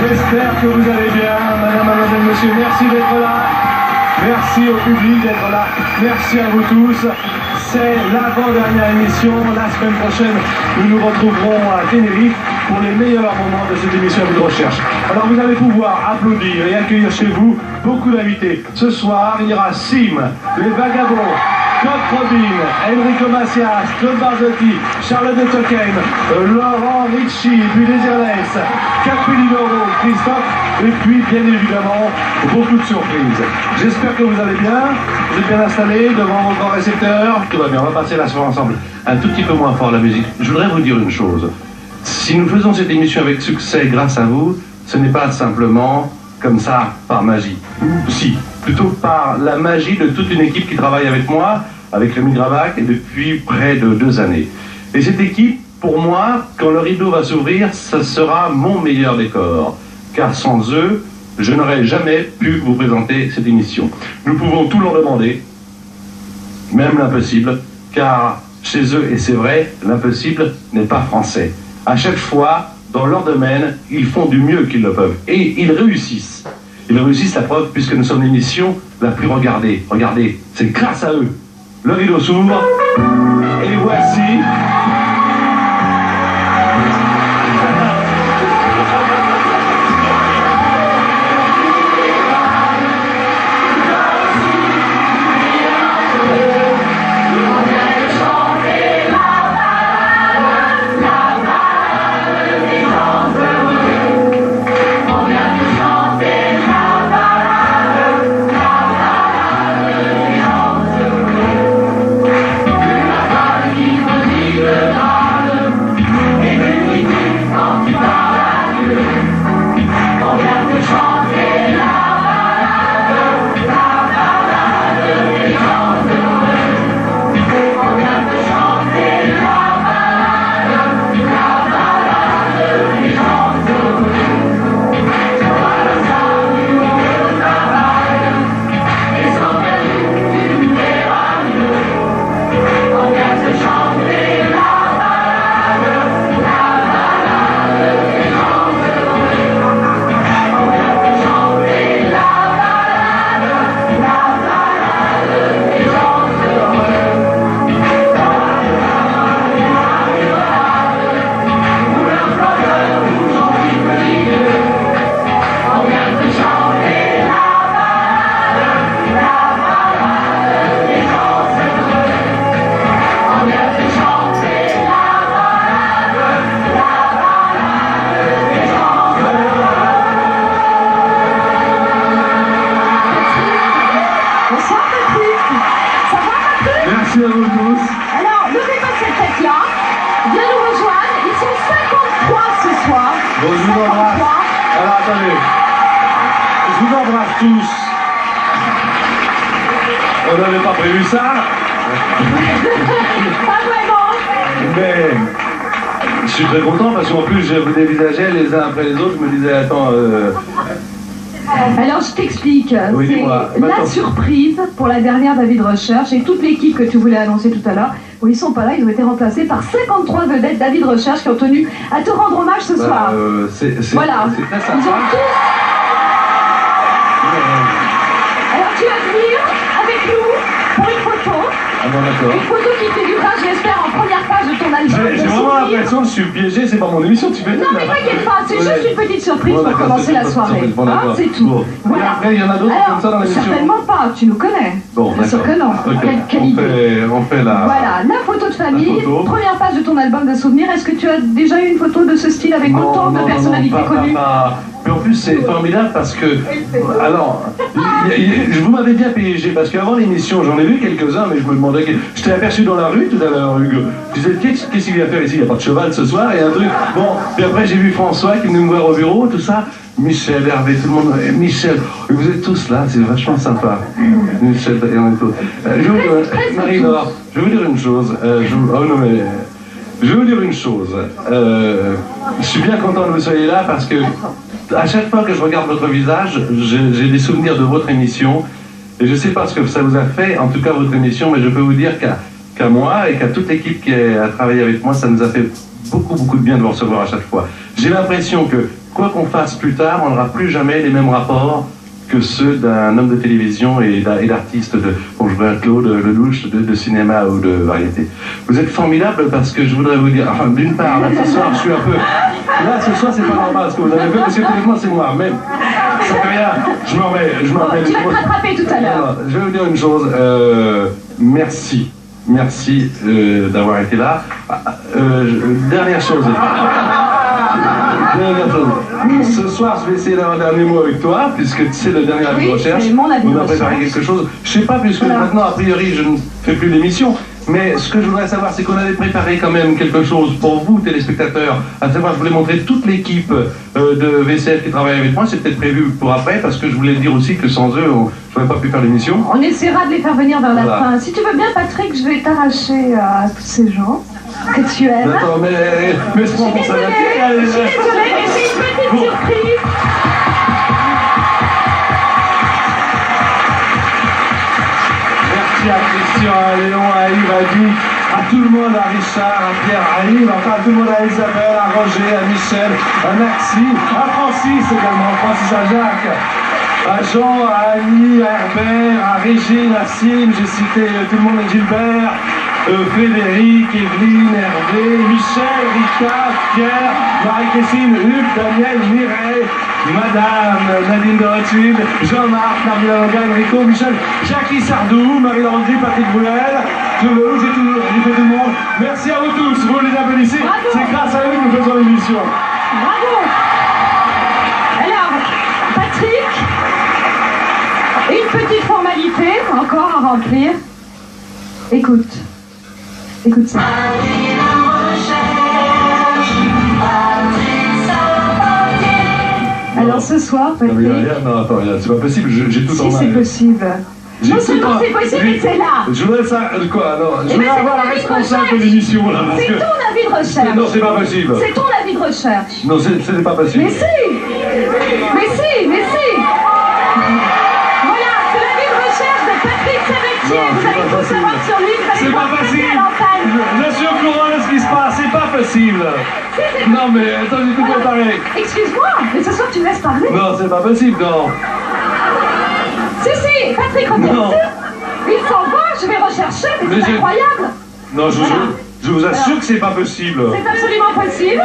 J'espère que vous allez bien, madame, mademoiselle, monsieur. Merci d'être là. Merci au public d'être là. Merci à vous tous. C'est l'avant-dernière émission. La semaine prochaine, nous nous retrouverons à Tenerife pour les meilleurs moments de cette émission à vue de recherche. Alors vous allez pouvoir applaudir et accueillir chez vous beaucoup d'invités. Ce soir, il y aura Sim, les Vagabonds, Coq Robin, Enrico Macias, Claude Barzotti, Charlotte de Token, Laurent Ricci, puis Désirless, Capelli Loro, Christophe, et puis bien évidemment beaucoup de surprises. J'espère que vous allez bien, vous êtes bien installés devant vos grands récepteurs. Tout va bien, on va passer la soirée ensemble. Un tout petit peu moins fort la musique. Je voudrais vous dire une chose. Si nous faisons cette émission avec succès grâce à vous, ce n'est pas simplement comme ça, par magie. Si, plutôt par la magie de toute une équipe qui travaille avec moi, avec Rémi Gravac, depuis près de 2 années. Et cette équipe, pour moi, quand le rideau va s'ouvrir, ça sera mon meilleur décor. Car sans eux, je n'aurais jamais pu vous présenter cette émission. Nous pouvons tout leur demander, même l'impossible, car chez eux, et c'est vrai, l'impossible n'est pas français. À chaque fois, dans leur domaine, ils font du mieux qu'ils le peuvent. Et ils réussissent. Ils réussissent, la preuve, puisque nous sommes l'émission la plus regardée. Regardez, c'est grâce à eux. Le rideau s'ouvre, et voici... On n'avait pas prévu ça. Pas vraiment. Mais je suis très content parce qu'en plus je vous dévisageais les uns après les autres. Je me disais attends. Alors je t'explique. Oui, c'est la surprise pour la dernière David Recherche et toute l'équipe que tu voulais annoncer tout à l'heure. Bon, ils sont pas là, ils ont été remplacés par 53 vedettes David Recherche qui ont tenu à te rendre hommage ce soir. Voilà. C'est très sympa. Ils ont tous... Alors tu vas venir avec nous pour une photo. Ah bon, d'accord. Une photo qui figurera, je l'espère, en première page de ton album. J'ai vraiment l'impression que je suis piégé, c'est pas mon émission, tu fais. Non mais t'inquiète pas, c'est juste une petite surprise pour commencer la soirée. Bon, c'est tout. Bon. Voilà. Après, il y en a d'autres comme ça dans l'émission. Certainement pas, tu nous connais. Bon, bien sûr que non. Okay. Quelle idée. On fait la... Voilà, la photo de famille, première page de ton album de souvenirs. Est-ce que tu as déjà eu une photo de ce style avec autant de personnalités connues? Mais en plus, c'est formidable parce que... Alors, vous m'avez bien piégé, parce qu'avant l'émission, j'en ai vu quelques-uns, mais je me demandais... Je t'ai aperçu dans la rue tout à l'heure, Hugo. Je disais, qu'est-ce qu'il vient faire ici? Il n'y a pas de cheval ce soir, et un truc... Bon, puis après, j'ai vu François qui venait me voir au bureau, tout ça. Michel, Hervé, tout le monde... Michel, vous êtes tous là, c'est vachement sympa. Michel, et on est tous... Marie-Laure, je vais vous dire une chose. Je vais vous dire une chose. Je suis bien content que vous soyez là parce que à chaque fois que je regarde votre visage, j'ai des souvenirs de votre émission et je ne sais pas ce que ça vous a fait, en tout cas votre émission, mais je peux vous dire qu'à moi et qu'à toute l'équipe qui a travaillé avec moi, ça nous a fait beaucoup de bien de vous recevoir à chaque fois. J'ai l'impression que quoi qu'on fasse plus tard, on n'aura plus jamais les mêmes rapports que ceux d'un homme de télévision et d'artiste de, bon, je vois Claude Lelouch, de cinéma ou de variété. Vous êtes formidable parce que je voudrais vous dire, enfin, d'une part, là, ce soir, je suis un peu... Là, ce soir, c'est pas normal ce que vous avez fait, parce que honnêtement, c'est moi, mais ça fait rien, je m'en remets. Tu vas te rattraper tout à l'heure. Je vais vous dire une chose, merci. Merci d'avoir été là. Dernière chose. Ce soir, je vais essayer d'avoir un dernier mot avec toi, puisque c'est le dernier avis de recherche. On a préparé quelque chose. Je sais pas, puisque maintenant, a priori, je ne fais plus l'émission. Mais ce que je voudrais savoir, c'est qu'on avait préparé quand même quelque chose pour vous, téléspectateurs. À savoir, je voulais montrer toute l'équipe de VCF qui travaille avec moi. C'est peut-être prévu pour après, parce que je voulais dire aussi que sans eux, je n'aurais pas pu faire l'émission. On essaiera de les faire venir vers la fin. Si tu veux bien, Patrick, je vais t'arracher à tous ces gens que tu aimes. D'accord, mais je prends pour ça. Je suis désolée, mais c'est une petite surprise. Merci à Christian, à Léon, à Yves, à Guy, à tout le monde, à Richard, à Pierre, à Yves, enfin à tout le monde, à Isabelle, à Roger, à Michel, à Maxime, à Francis également, Francis, à Jacques, à Jean, à Annie, à Herbert, à Régine, à Sim, j'ai cité tout le monde, à Gilbert, Frédéric, Evelyne, Hervé, Michel, Richard, Pierre, Marie-Christine, Hugues, Daniel, Mireille, Madame Nadine de Rothschild, Jean-Marc, Marie Logan, Enrico, Michel, Jackie Sardou, Marie-Laure Landry, Patrick Bruel, j'ai tout le monde. Merci à vous tous, vous les applaudissez. C'est grâce à eux que nous faisons l'émission. Bravo. Alors, Patrick, une petite formalité encore à remplir. Écoute. Écoute ça. Alors ce soir, Patrick... Non, attends, c'est pas possible, j'ai tout en main. Si, c'est possible. Non seulement c'est possible, mais c'est là. Je voudrais ça, quoi alors je voudrais avoir la responsable de l'émission là. C'est ton avis de recherche. Non, c'est pas possible. C'est ton avis de recherche. Non, c'est pas possible. Mais si. Voilà, c'est l'avis de recherche de Patrick Sabatier. Vous allez tout savoir sur lui, vous allez C'est pas possible. Je suis au courant de ce qui se passe, c'est pas possible. Non mais attends, j'ai tout préparé. Excuse-moi, mais ce soir tu me laisses parler. Non, c'est pas possible, non. Si, Patrick, reviens ici. Il s'en va, je vais rechercher, mais c'est incroyable. Non, je vous assure que c'est pas possible. C'est absolument possible.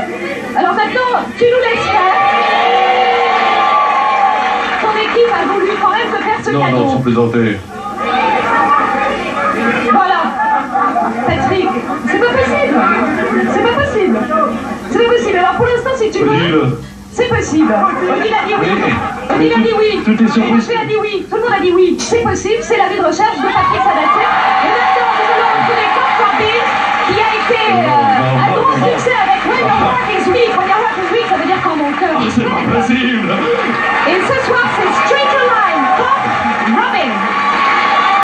Alors maintenant, tu nous laisses faire. Ton équipe a voulu quand même te faire ce cadeau. Non, sans plaisanter. Voilà. Patrick, c'est pas possible. C'est pas possible. C'est pas possible. Alors pour l'instant, si tu veux... C'est possible. Odile a dit oui. Odile a dit oui. Tout est surprise. Roger a dit oui. Tout le monde a dit oui. C'est possible. C'est l'avis de recherche de Patrick Sabatier. Et maintenant, nous allons retrouver Constantine, qui a été un gros succès avec When Your Heart Is Weak. When Your Heart Is Weak, ça veut dire quand mon cœur est C'est pas possible.